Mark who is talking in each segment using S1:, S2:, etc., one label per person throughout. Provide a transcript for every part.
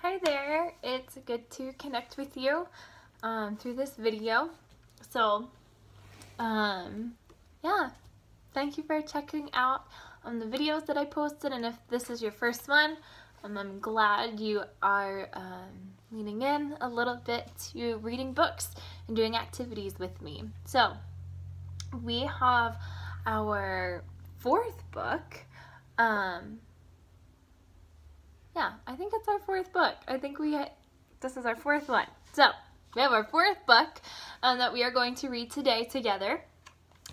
S1: Hi there, it's good to connect with you through this video. So, yeah, thank you for checking out the videos that I posted, and if this is your first one, I'm glad you are leaning in a little bit to reading books and doing activities with me. So, we have our fourth book. Yeah, I think it's our fourth book. This is our fourth one. So, we have our fourth book that we are going to read today together.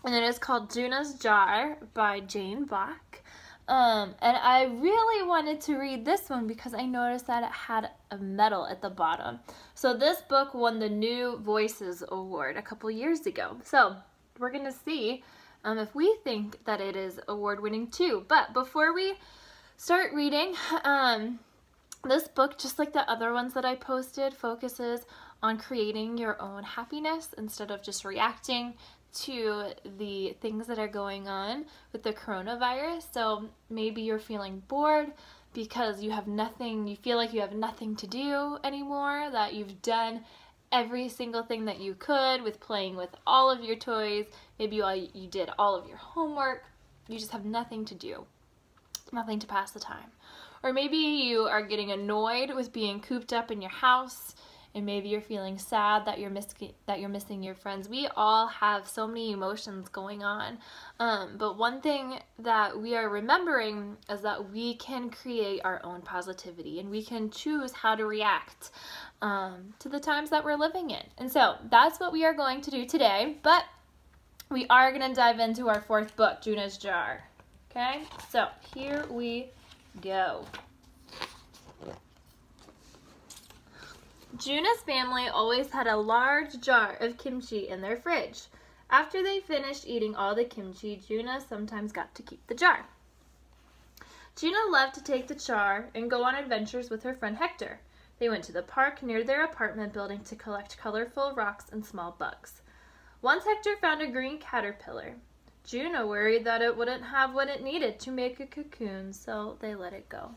S1: And it is called Juna's Jar by Jane Bach. And I really wanted to read this one because I noticed that it had a medal at the bottom. So this book won the New Voices Award a couple years ago. So, we're going to see if we think that it is award-winning too. But before we start reading, this book, just like the other ones that I posted, focuses on creating your own happiness instead of just reacting to the things that are going on with the coronavirus. So maybe you're feeling bored because you feel like you have nothing to do anymore, that you've done every single thing that you could with playing with all of your toys. Maybe you did all of your homework. You just have nothing to do. Nothing to pass the time. Or maybe you are getting annoyed with being cooped up in your house, and maybe you're feeling sad that you're missing your friends. We all have so many emotions going on, but one thing that we are remembering is that we can create our own positivity, and we can choose how to react to the times that we're living in. And so that's what we are going to do today, but we are going to dive into our fourth book, Juna's Jar. Okay, so here we go. Juna's family always had a large jar of kimchi in their fridge. After they finished eating all the kimchi, Juna sometimes got to keep the jar. Juna loved to take the jar and go on adventures with her friend Hector. They went to the park near their apartment building to collect colorful rocks and small bugs. Once Hector found a green caterpillar. Juna worried that it wouldn't have what it needed to make a cocoon, so they let it go.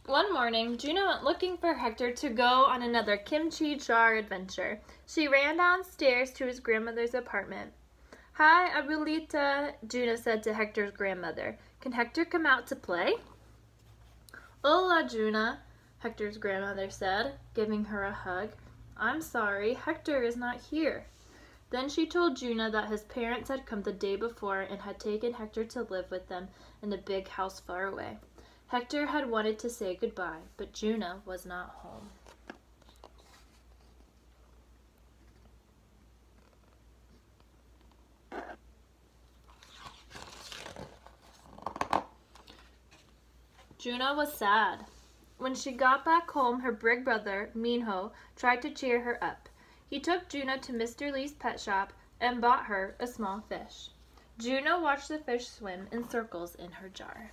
S1: One morning, Juna went looking for Hector to go on another kimchi jar adventure. She ran downstairs to his grandmother's apartment. "Hi, Abuelita," Juna said to Hector's grandmother. "Can Hector come out to play?" "Hola, Juna," Hector's grandmother said, giving her a hug. "I'm sorry, Hector is not here." Then she told Juna that his parents had come the day before and had taken Hector to live with them in a big house far away. Hector had wanted to say goodbye, but Juna was not home. Juna was sad. When she got back home, her big brother, Minho, tried to cheer her up. He took Juna to Mr. Lee's pet shop and bought her a small fish. Juna watched the fish swim in circles in her jar.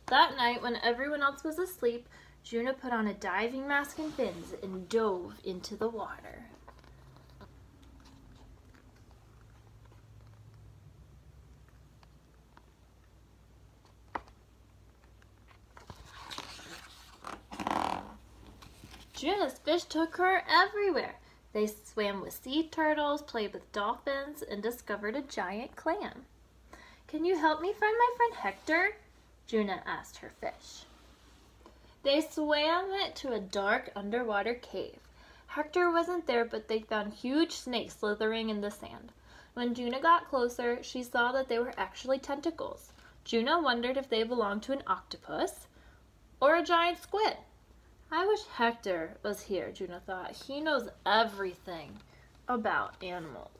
S1: That night, when everyone else was asleep, Juna put on a diving mask and fins and dove into the water. Juna's fish took her everywhere. They swam with sea turtles, played with dolphins, and discovered a giant clam. "Can you help me find my friend Hector?" Juna asked her fish. They swam to a dark underwater cave. Hector wasn't there, but they found huge snakes slithering in the sand. When Juna got closer, she saw that they were actually tentacles. Juna wondered if they belonged to an octopus or a giant squid. "I wish Hector was here," Juna thought. "He knows everything about animals."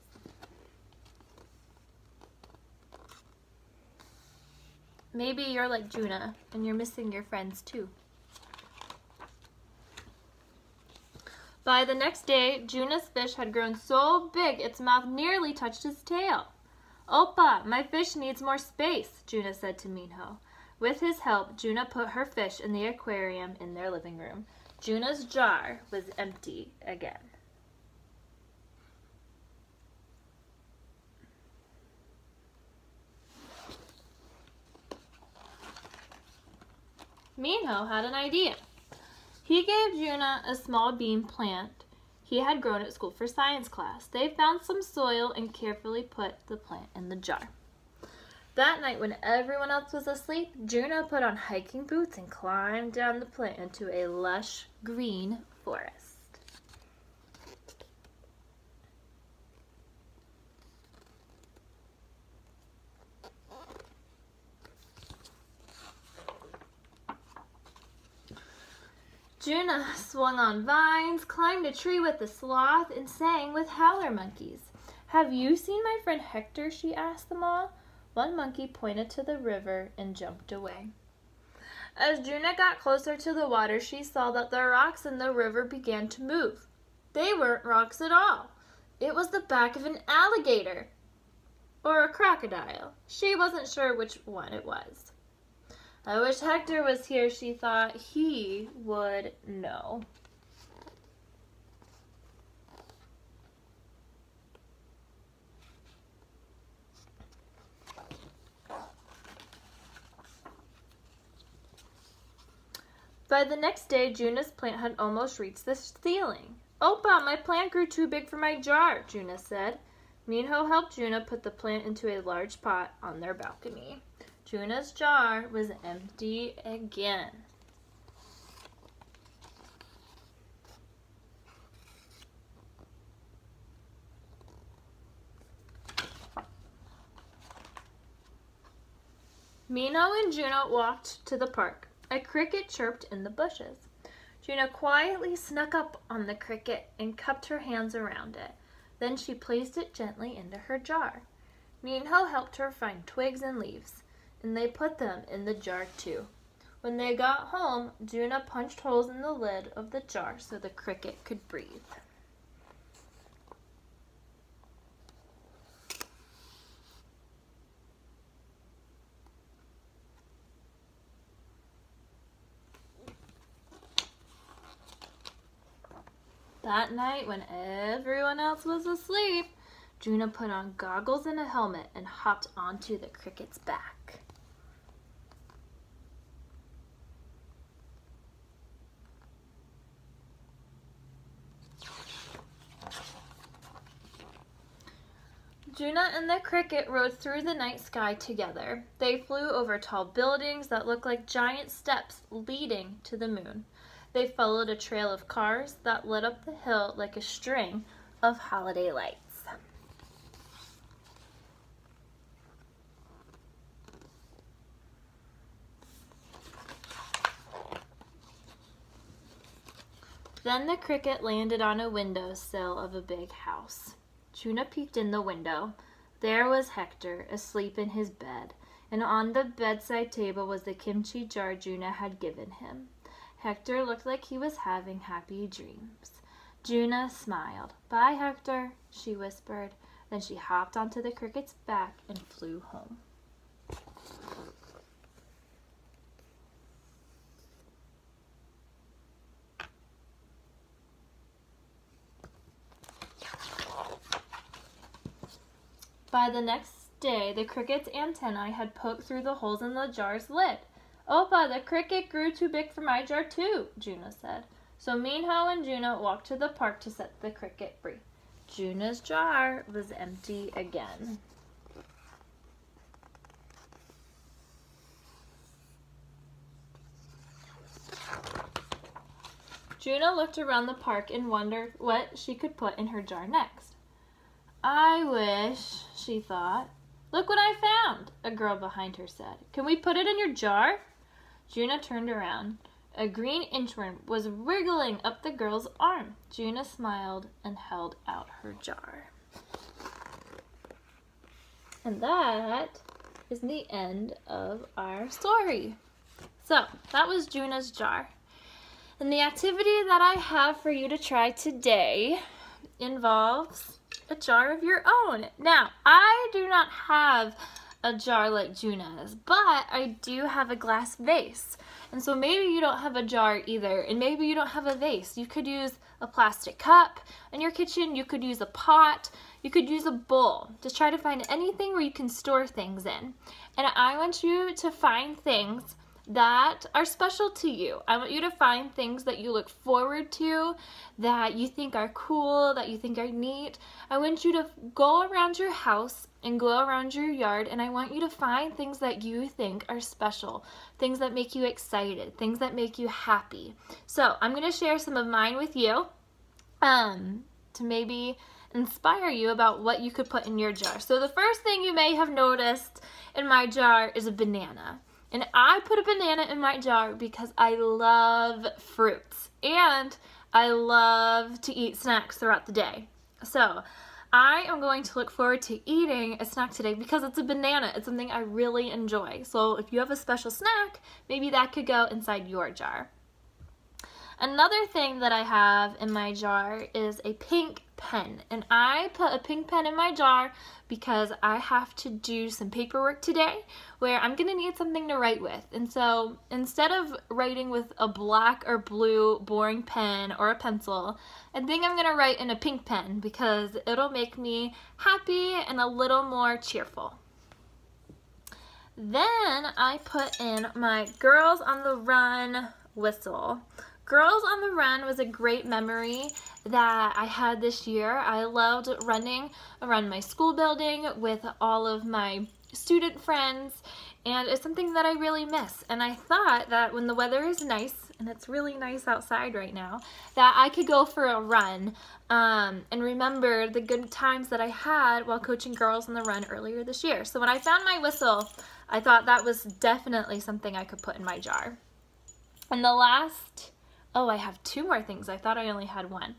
S1: Maybe you're like Juna and you're missing your friends too. By the next day, Juna's fish had grown so big its mouth nearly touched his tail. "Opa, my fish needs more space," Juna said to Minho. With his help, Juna put her fish in the aquarium in their living room. Juna's jar was empty again. Minho had an idea. He gave Juna a small bean plant he had grown at school for science class. They found some soil and carefully put the plant in the jar. That night, when everyone else was asleep, Juna put on hiking boots and climbed down the plant into a lush green forest. Juna swung on vines, climbed a tree with the sloth, and sang with howler monkeys. "Have you seen my friend Hector?" she asked them all. One monkey pointed to the river and jumped away. As Juna got closer to the water, she saw that the rocks in the river began to move. They weren't rocks at all. It was the back of an alligator or a crocodile. She wasn't sure which one it was. I wish Hector was here, she thought. He would know. By the next day, Juna's plant had almost reached the ceiling. "Opa, my plant grew too big for my jar," Juna said. Minho helped Juna put the plant into a large pot on their balcony. Juna's jar was empty again. Minho and Juna walked to the park. A cricket chirped in the bushes. Juna quietly snuck up on the cricket and cupped her hands around it. Then she placed it gently into her jar. Minho helped her find twigs and leaves, and they put them in the jar too. When they got home, Juna punched holes in the lid of the jar so the cricket could breathe. That night, when everyone else was asleep, Juna put on goggles and a helmet and hopped onto the cricket's back. Juna and the cricket rode through the night sky together. They flew over tall buildings that looked like giant steps leading to the moon. They followed a trail of cars that lit up the hill like a string of holiday lights. Then the cricket landed on a windowsill of a big house. Juna peeked in the window. There was Hector, asleep in his bed, and on the bedside table was the kimchi jar Juna had given him. Hector looked like he was having happy dreams. Juna smiled. "Bye, Hector," she whispered. Then she hopped onto the cricket's back and flew home. By the next day, the cricket's antennae had poked through the holes in the jar's lid. "Opa, the cricket grew too big for my jar too," Juna said. So Minho and Juna walked to the park to set the cricket free. Juna's jar was empty again. Juna looked around the park and wondered what she could put in her jar next. "I wish," she thought. "Look what I found," a girl behind her said. "Can we put it in your jar?" Juna turned around. A green inchworm was wriggling up the girl's arm. Juna smiled and held out her jar. And that is the end of our story. So, that was Juna's jar. And the activity that I have for you to try today involves a jar of your own. Now, I do not have a jar like Juna's, but I do have a glass vase. And so maybe you don't have a jar either, and maybe you don't have a vase. You could use a plastic cup in your kitchen, you could use a pot, you could use a bowl. Just try to find anything where you can store things in. And I want you to find things that are special to you. I want you to find things that you look forward to, that you think are cool, that you think are neat. I want you to go around your house and go around your yard, and I want you to find things that you think are special, things that make you excited, things that make you happy. So I'm going to share some of mine with you to maybe inspire you about what you could put in your jar. So the first thing you may have noticed in my jar is a banana. And I put a banana in my jar because I love fruits and I love to eat snacks throughout the day. So I am going to look forward to eating a snack today because it's a banana. It's something I really enjoy. So if you have a special snack, maybe that could go inside your jar. Another thing that I have in my jar is a pink pen, and I put a pink pen in my jar because I have to do some paperwork today where I'm going to need something to write with. And so instead of writing with a black or blue boring pen or a pencil, I think I'm going to write in a pink pen because it'll make me happy and a little more cheerful. Then I put in my Girls on the Run whistle. Girls on the Run was a great memory that I had this year. I loved running around my school building with all of my student friends, and it's something that I really miss. And I thought that when the weather is nice, and it's really nice outside right now, that I could go for a run and remember the good times that I had while coaching Girls on the Run earlier this year. So when I found my whistle, I thought that was definitely something I could put in my jar. And the last... oh, I have two more things. I thought I only had one.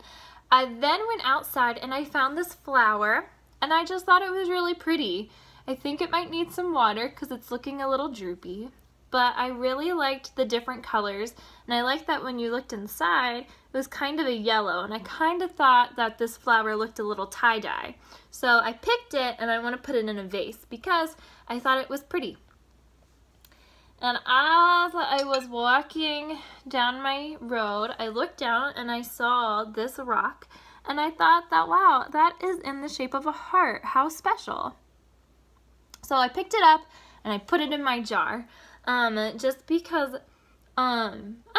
S1: I then went outside and I found this flower, and I just thought it was really pretty. I think it might need some water because it's looking a little droopy, but I really liked the different colors, and I liked that when you looked inside, it was kind of a yellow, and I kind of thought that this flower looked a little tie-dye. So I picked it, and I want to put it in a vase because I thought it was pretty. And as I was walking down my road, I looked down and I saw this rock, and I thought that, wow, that is in the shape of a heart. How special. So I picked it up and I put it in my jar, just because, I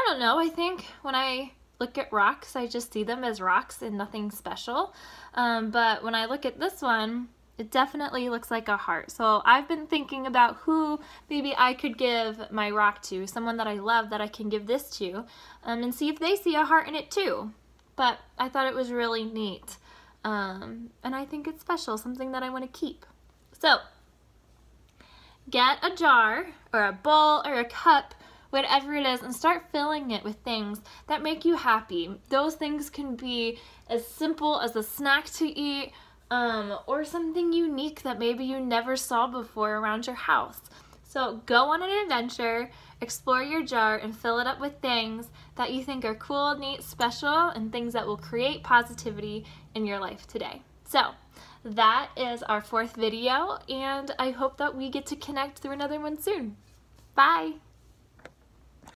S1: don't know, I think when I look at rocks, I just see them as rocks and nothing special. But when I look at this one, it definitely looks like a heart. So I've been thinking about who maybe I could give my rock to, someone that I love that I can give this to, and see if they see a heart in it too. But I thought it was really neat, and I think it's special, something that I want to keep. So get a jar or a bowl or a cup, whatever it is, and start filling it with things that make you happy. Those things can be as simple as a snack to eat, or something unique that maybe you never saw before around your house. So go on an adventure, explore your jar, and fill it up with things that you think are cool, neat, special, and things that will create positivity in your life today. So that is our 4th video, and I hope that we get to connect through another one soon. Bye!